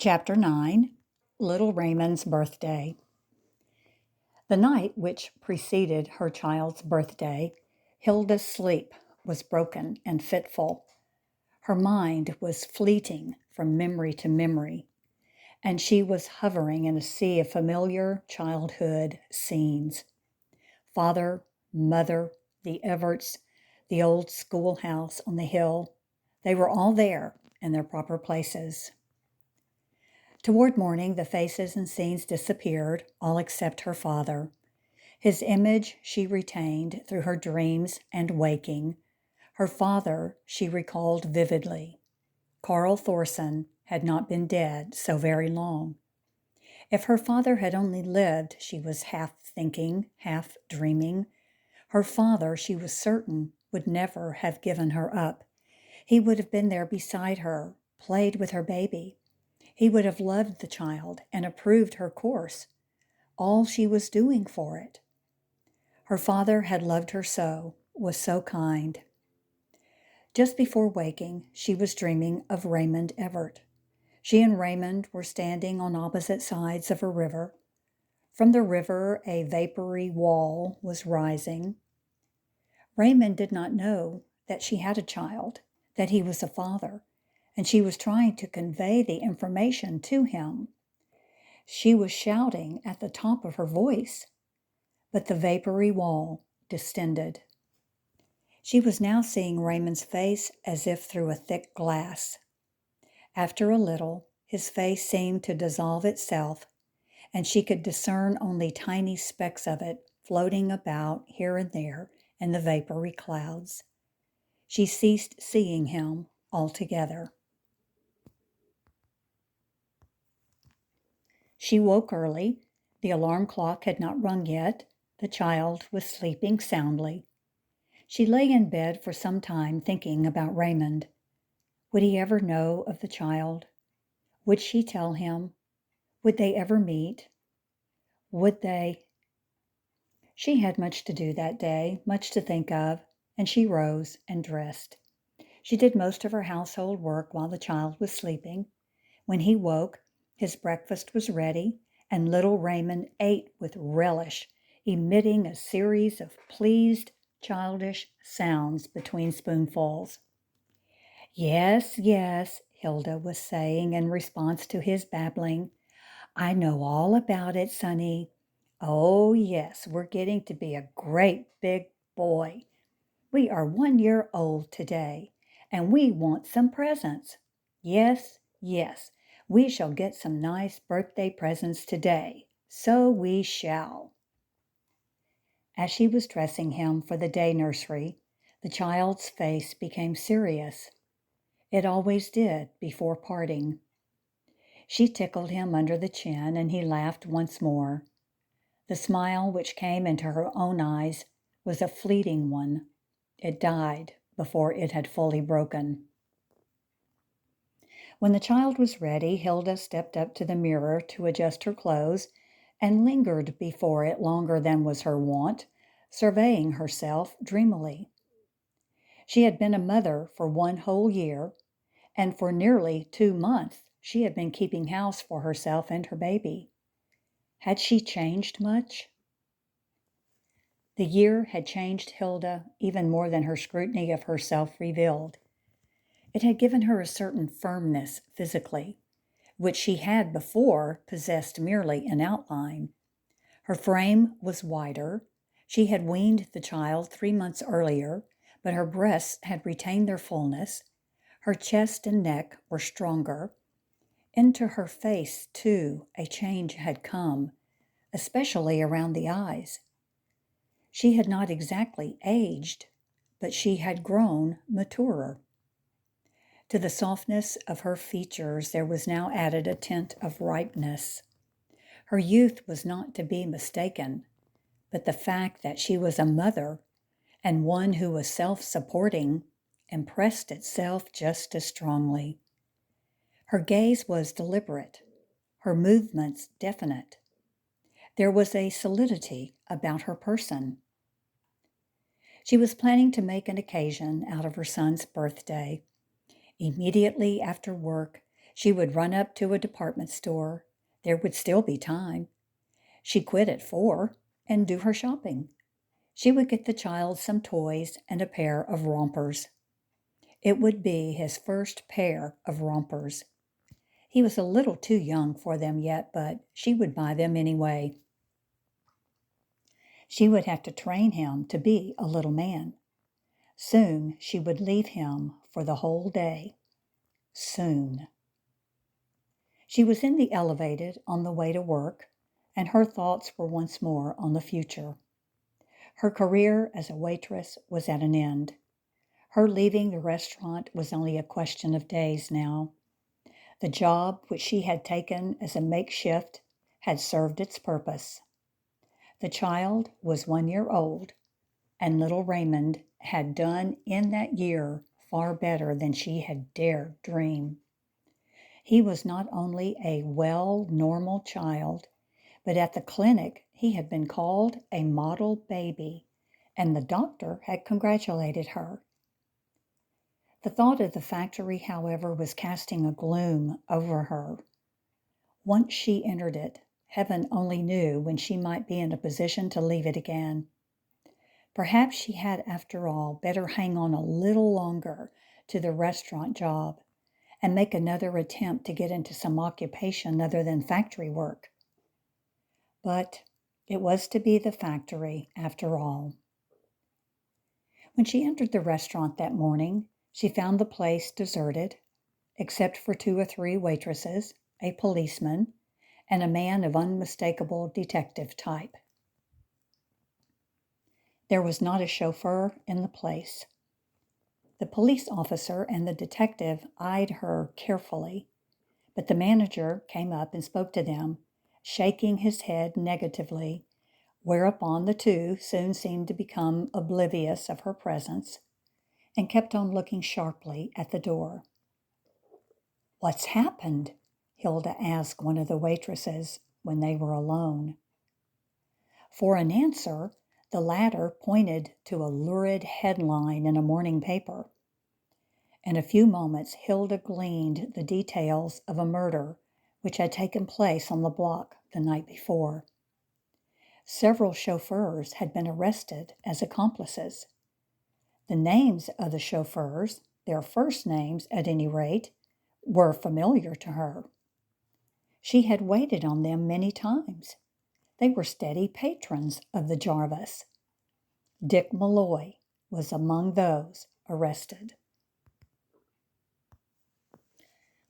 Chapter 9, Little Raymond's Birthday. The night which preceded her child's birthday, Hilda's sleep was broken and fitful. Her mind was fleeting from memory to memory, and she was hovering in a sea of familiar childhood scenes. Father, mother, the Everts, the old schoolhouse on the hill, they were all there in their proper places. Toward morning, the faces and scenes disappeared, all except her father. His image she retained through her dreams and waking. Her father she recalled vividly. Carl Thorson had not been dead so very long. If her father had only lived, she was half thinking, half dreaming. Her father, she was certain, would never have given her up. He would have been there beside her, played with her baby. He would have loved the child and approved her course, all she was doing for it. Her father had loved her so, was so kind. Just before waking, she was dreaming of Raymond Everett. She and Raymond were standing on opposite sides of a river. From the river, a vapory wall was rising. Raymond did not know that she had a child, that he was a father, and she was trying to convey the information to him. She was shouting at the top of her voice, but the vapory wall distended. She was now seeing Raymond's face as if through a thick glass. After a little, his face seemed to dissolve itself, and she could discern only tiny specks of it floating about here and there in the vapory clouds. She ceased seeing him altogether. She woke early. The alarm clock had not rung yet. The child was sleeping soundly. She lay in bed for some time thinking about Raymond. Would he ever know of the child? Would she tell him? Would they ever meet? Would they? She had much to do that day, much to think of, and she rose and dressed. She did most of her household work while the child was sleeping. When he woke, his breakfast was ready, and little Raymond ate with relish, emitting a series of pleased, childish sounds between spoonfuls. "Yes, yes," Hilda was saying in response to his babbling. "I know all about it, Sonny. Oh, yes, we're getting to be a great big boy. We are 1 year old today, and we want some presents. Yes, yes, we shall get some nice birthday presents today. So we shall." As she was dressing him for the day nursery, the child's face became serious. It always did before parting. She tickled him under the chin, and he laughed once more. The smile which came into her own eyes was a fleeting one. It died before it had fully broken. When the child was ready, Hilda stepped up to the mirror to adjust her clothes and lingered before it longer than was her wont, surveying herself dreamily. She had been a mother for 1 whole year, and for nearly 2 months she had been keeping house for herself and her baby. Had she changed much? The year had changed Hilda even more than her scrutiny of herself revealed. It had given her a certain firmness physically, which she had before possessed merely in outline. Her frame was wider. She had weaned the child 3 months earlier, but her breasts had retained their fullness. Her chest and neck were stronger. Into her face, too, a change had come, especially around the eyes. She had not exactly aged, but she had grown maturer. To the softness of her features there was now added a tint of ripeness. Her youth was not to be mistaken, but the fact that she was a mother, and one who was self-supporting, impressed itself just as strongly. Her gaze was deliberate, her movements definite. There was a solidity about her person. She was planning to make an occasion out of her son's birthday. Immediately after work, She would run up to a department store. There would still be time. She quit at 4 and do her shopping. She would get the child some toys and a pair of rompers. It would be his first pair of rompers. He was a little too young for them yet, but she would buy them anyway. She would have to train him to be a little man. Soon she would leave him for the whole day. Soon. She was in the elevated on the way to work, and her thoughts were once more on the future. Her career as a waitress was at an end. Her leaving the restaurant was only a question of days now. The job which she had taken as a makeshift had served its purpose. The child was 1 year old, and little Raymond had done in that year far better than she had dared dream. He was not only a well, normal child, but at the clinic he had been called a model baby, and the doctor had congratulated her. The thought of the factory, however, was casting a gloom over her. Once she entered it, heaven only knew when she might be in a position to leave it again. Perhaps she had, after all, better hang on a little longer to the restaurant job and make another attempt to get into some occupation other than factory work. But it was to be the factory after all. When she entered the restaurant that morning, she found the place deserted, except for 2 or 3 waitresses, a policeman, and a man of unmistakable detective type. There was not a chauffeur in the place. The police officer and the detective eyed her carefully, but the manager came up and spoke to them, shaking his head negatively, whereupon the two soon seemed to become oblivious of her presence and kept on looking sharply at the door. "What's happened?" Hilda asked one of the waitresses when they were alone. For an answer, the latter pointed to a lurid headline in a morning paper. In a few moments, Hilda gleaned the details of a murder which had taken place on the block the night before. Several chauffeurs had been arrested as accomplices. The names of the chauffeurs, their first names at any rate, were familiar to her. She had waited on them many times. They were steady patrons of the Jarvis. Dick Malloy was among those arrested.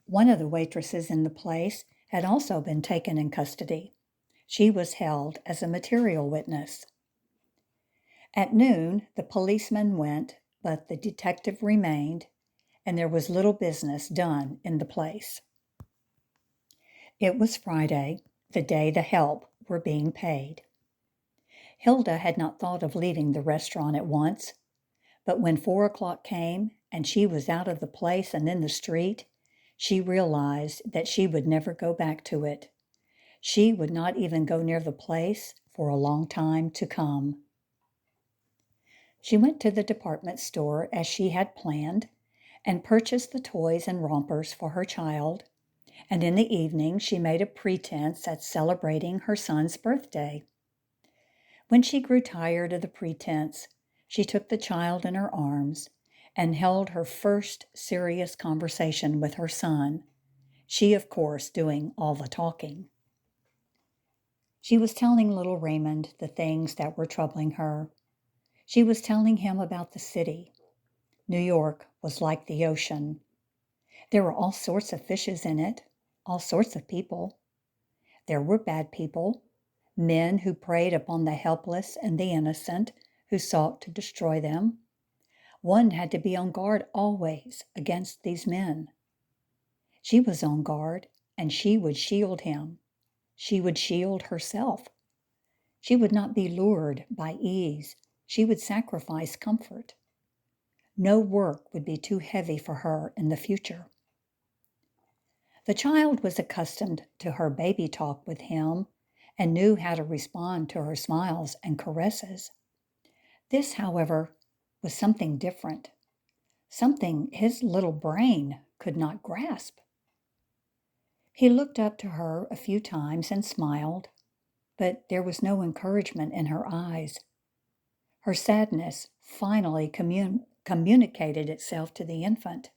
One of the waitresses in the place had also been taken in custody. She was held as a material witness. At noon, the policeman went, but the detective remained, and there was little business done in the place. It was Friday, the day the help were being paid. Hilda had not thought of leaving the restaurant at once, but when 4 o'clock came and she was out of the place and in the street, she realized that she would never go back to it. She would not even go near the place for a long time to come. She went to the department store as she had planned and purchased the toys and rompers for her child, and in the evening she made a pretense at celebrating her son's birthday. When she grew tired of the pretense, she took the child in her arms and held her first serious conversation with her son, she, of course, doing all the talking. She was telling little Raymond the things that were troubling her. She was telling him about the city. New York was like the ocean. There were all sorts of fishes in it, all sorts of people. There were bad people, men who preyed upon the helpless and the innocent, who sought to destroy them. One had to be on guard always against these men. She was on guard, and she would shield him. She would shield herself. She would not be lured by ease. She would sacrifice comfort. No work would be too heavy for her in the future. The child was accustomed to her baby talk with him and knew how to respond to her smiles and caresses. This, however, was something different, something his little brain could not grasp. He looked up to her a few times and smiled, but there was no encouragement in her eyes. Her sadness finally communicated itself to the infant.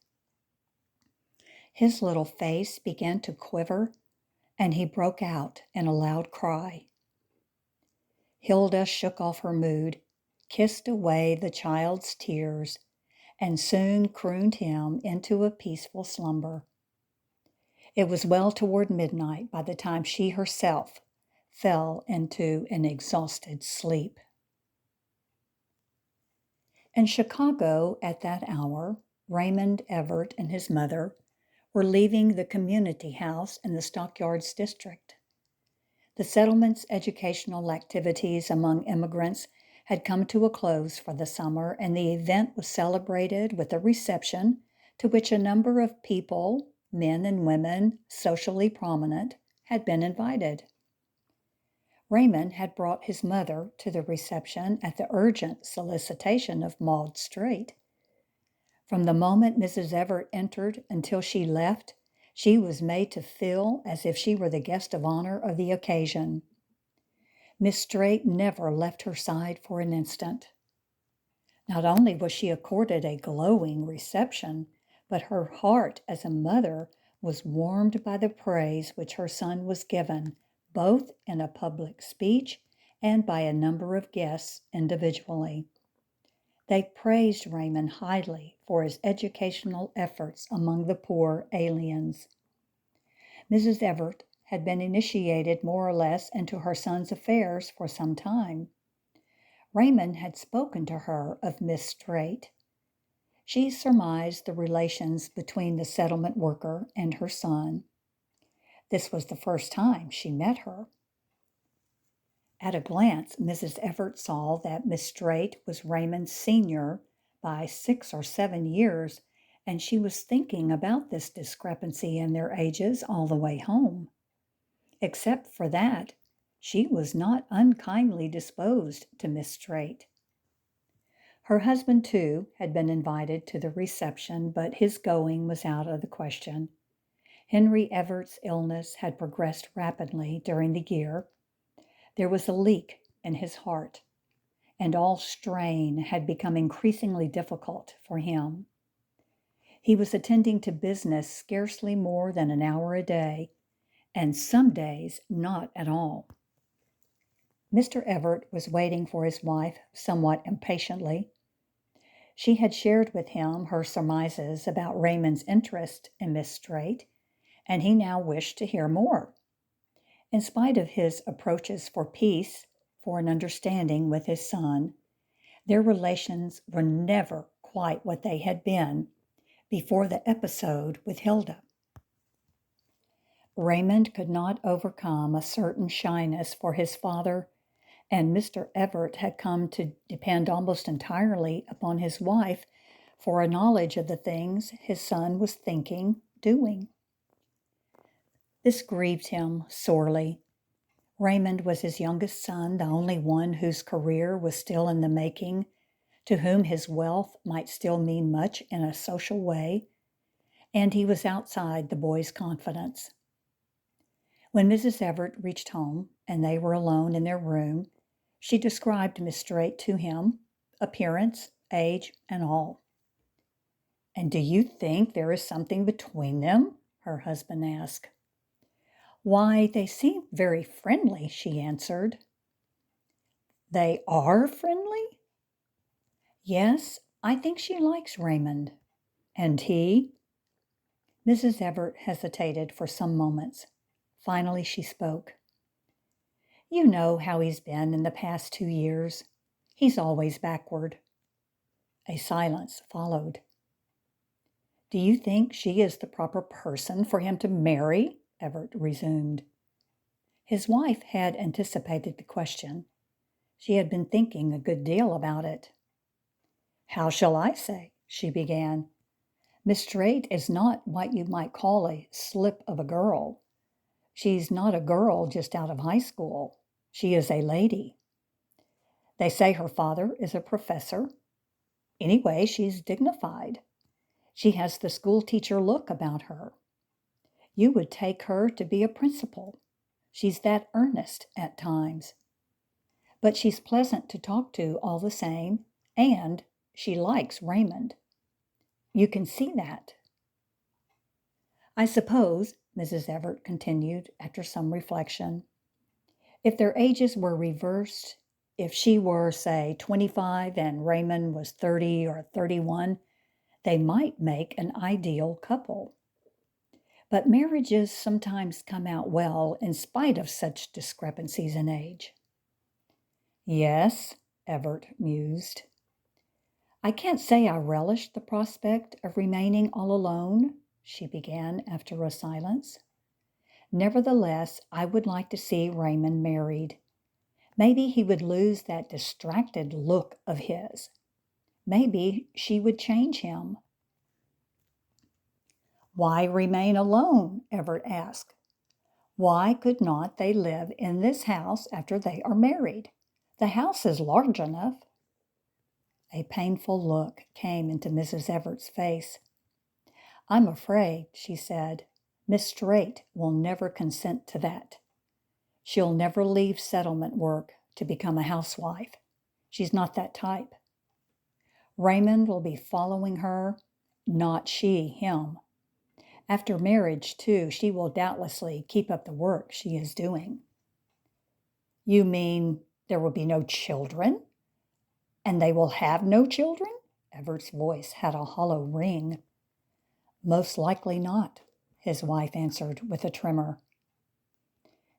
His little face began to quiver, and he broke out in a loud cry. Hilda shook off her mood, kissed away the child's tears, and soon crooned him into a peaceful slumber. It was well toward midnight by the time she herself fell into an exhausted sleep. In Chicago at that hour, Raymond Everett and his mother were leaving the community house in the Stockyards district. The settlement's educational activities among immigrants had come to a close for the summer, and the event was celebrated with a reception to which a number of people, men and women, socially prominent, had been invited. Raymond had brought his mother to the reception at the urgent solicitation of Maud Straight. From the moment Mrs. Everett entered until she left, she was made to feel as if she were the guest of honor of the occasion. Miss Straight never left her side for an instant. Not only was she accorded a glowing reception, but her heart as a mother was warmed by the praise which her son was given, both in a public speech and by a number of guests individually. They praised Raymond highly for his educational efforts among the poor aliens. Mrs. Everett had been initiated more or less into her son's affairs for some time. Raymond had spoken to her of Miss Straight. She surmised the relations between the settlement worker and her son. This was the first time she met her. At a glance, Mrs. Everett saw that Miss Straight was Raymond's senior by 6 or 7 years, and she was thinking about this discrepancy in their ages all the way home. Except for that, she was not unkindly disposed to Miss Straight. Her husband, too, had been invited to the reception, but his going was out of the question. Henry Everett's illness had progressed rapidly during the year. There was a leak in his heart, and all strain had become increasingly difficult for him. He was attending to business scarcely more than an hour a day, and some days not at all. Mr. Everett was waiting for his wife somewhat impatiently. She had shared with him her surmises about Raymond's interest in Miss Straight, and he now wished to hear more. In spite of his approaches for peace, for an understanding with his son, their relations were never quite what they had been before the episode with Hilda. Raymond could not overcome a certain shyness for his father, and Mr. Everett had come to depend almost entirely upon his wife for a knowledge of the things his son was thinking, doing. This grieved him sorely. Raymond was his youngest son, the only one whose career was still in the making, to whom his wealth might still mean much in a social way, and he was outside the boy's confidence. When Mrs. Everett reached home and they were alone in their room, she described Miss Straight to him, appearance, age, and all. "And do you think there is something between them?" her husband asked. "Why, they seem very friendly," she answered. "They are friendly?" "Yes, I think she likes Raymond." "And he?" Mrs. Everett hesitated for some moments. Finally, she spoke. "You know how he's been in the past 2 years. He's always backward." A silence followed. "Do you think she is the proper person for him to marry?" Everett resumed. His wife had anticipated the question. She had been thinking a good deal about it. "How shall I say?" she began. "Miss Straight is not what you might call a slip of a girl. She's not a girl just out of high school. She is a lady. They say her father is a professor. Anyway, she's dignified. She has the school teacher look about her. You would take her to be a principal. She's that earnest at times. But she's pleasant to talk to all the same, and she likes Raymond. You can see that. I suppose, Mrs. Everett continued after some reflection, if their ages were reversed, if she were, say, 25 and Raymond was 30 or 31, they might make an ideal couple. But marriages sometimes come out well in spite of such discrepancies in age. Yes, Everett mused. I can't say I relish the prospect of remaining all alone, she began after a silence. Nevertheless, I would like to see Raymond married. Maybe he would lose that distracted look of his. Maybe she would change him. Why remain alone? Everett asked. Why could not they live in this house after they are married? The house is large enough. A painful look came into Mrs. Everett's face. I'm afraid, she said, Miss Straight will never consent to that. She'll never leave settlement work to become a housewife. She's not that type. Raymond will be following her, not she him. After marriage, too, she will doubtlessly keep up the work she is doing. You mean there will be no children? And they will have no children? Everett's voice had a hollow ring. Most likely not, his wife answered with a tremor.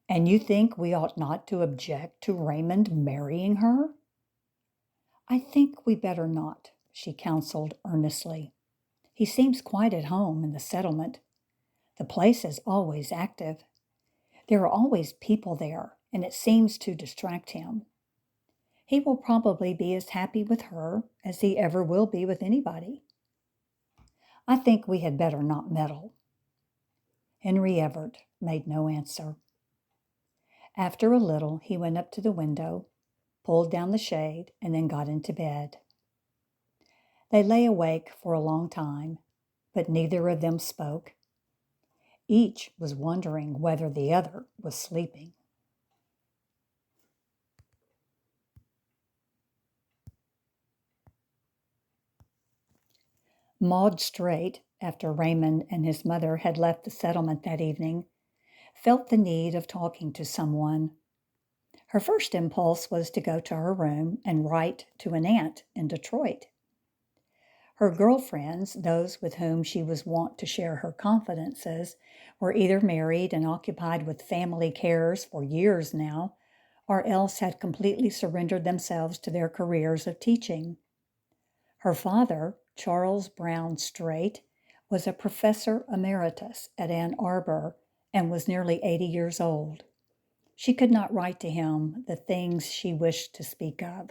And you think we ought not to object to Raymond marrying her? I think we better not, she counseled earnestly. He seems quite at home in the settlement. The place is always active. There are always people there, and it seems to distract him. He will probably be as happy with her as he ever will be with anybody. I think we had better not meddle. Henry Everett made no answer. After a little, he went up to the window, pulled down the shade, and then got into bed. They lay awake for a long time, but neither of them spoke. Each was wondering whether the other was sleeping. Maud Straight, after Raymond and his mother had left the settlement that evening, felt the need of talking to someone. Her first impulse was to go to her room and write to an aunt in Detroit. Her girlfriends, those with whom she was wont to share her confidences, were either married and occupied with family cares for years now, or else had completely surrendered themselves to their careers of teaching. Her father, Charles Brown Straight, was a professor emeritus at Ann Arbor and was nearly 80 years old. She could not write to him the things she wished to speak of.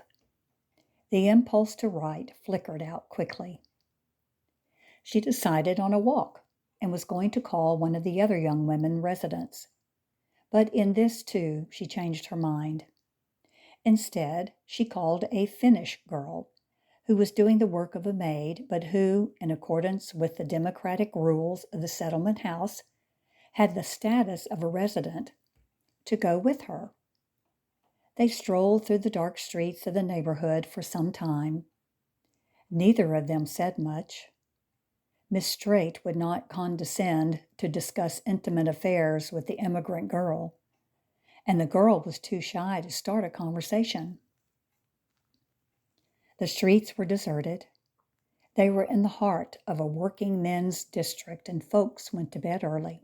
The impulse to write flickered out quickly. She decided on a walk and was going to call one of the other young women residents. But in this, too, she changed her mind. Instead, she called a Finnish girl who was doing the work of a maid, but who, in accordance with the democratic rules of the settlement house, had the status of a resident, to go with her. They strolled through the dark streets of the neighborhood for some time. Neither of them said much. Miss Straight would not condescend to discuss intimate affairs with the immigrant girl, and the girl was too shy to start a conversation. The streets were deserted. They were in the heart of a working men's district, and folks went to bed early.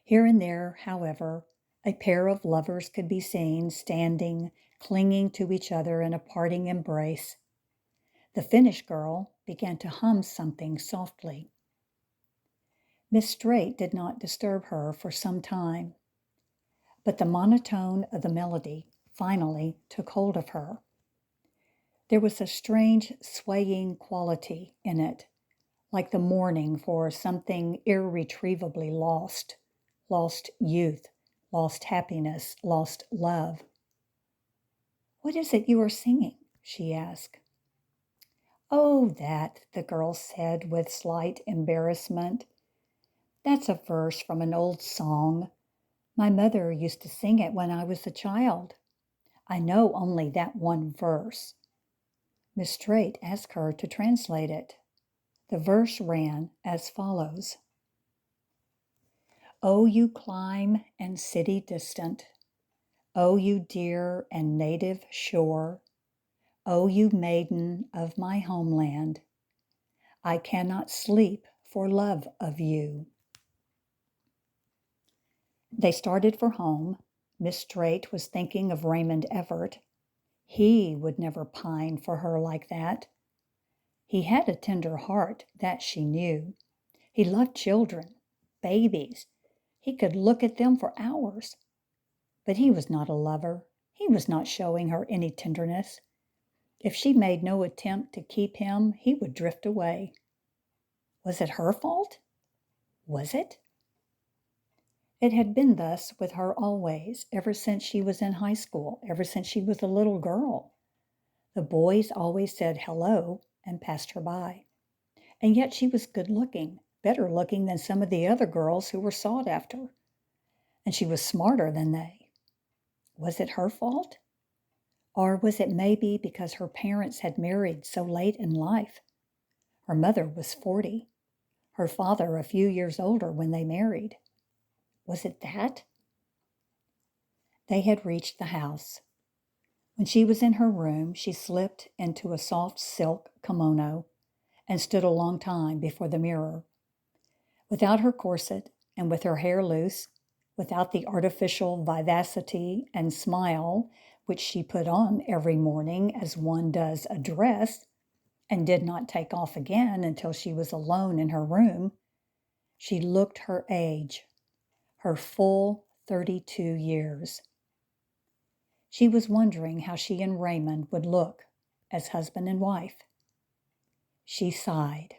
Here and there, however, a pair of lovers could be seen standing, clinging to each other in a parting embrace. The Finnish girl began to hum something softly. Miss Straight did not disturb her for some time, but the monotone of the melody finally took hold of her. There was a strange swaying quality in it, like the mourning for something irretrievably lost, lost youth, lost happiness, lost love. What is it you are singing? She asked. Oh, that, the girl said with slight embarrassment. That's a verse from an old song. My mother used to sing it when I was a child. I know only that one verse. Miss Straight asked her to translate it. The verse ran as follows. O you clime and city distant, O you dear and native shore, O you maiden of my homeland, I cannot sleep for love of you. They started for home. Miss Straight was thinking of Raymond Everett. He would never pine for her like that. He had a tender heart, that she knew. He loved children, babies. He could look at them for hours. But he was not a lover. He was not showing her any tenderness. If she made no attempt to keep him, he would drift away. Was it her fault? Was it? It had been thus with her always, ever since she was in high school, ever since she was a little girl. The boys always said hello and passed her by. And yet she was good looking, better looking than some of the other girls who were sought after. And she was smarter than they. Was it her fault? Or was it maybe because her parents had married so late in life? Her mother was 40, her father a few years older when they married. Was it that? They had reached the house. When she was in her room, she slipped into a soft silk kimono and stood a long time before the mirror. Without her corset and with her hair loose, without the artificial vivacity and smile which she put on every morning as one does a dress, and did not take off again until she was alone in her room, she looked her age, her full 32 years. She was wondering how she and Raymond would look as husband and wife. She sighed.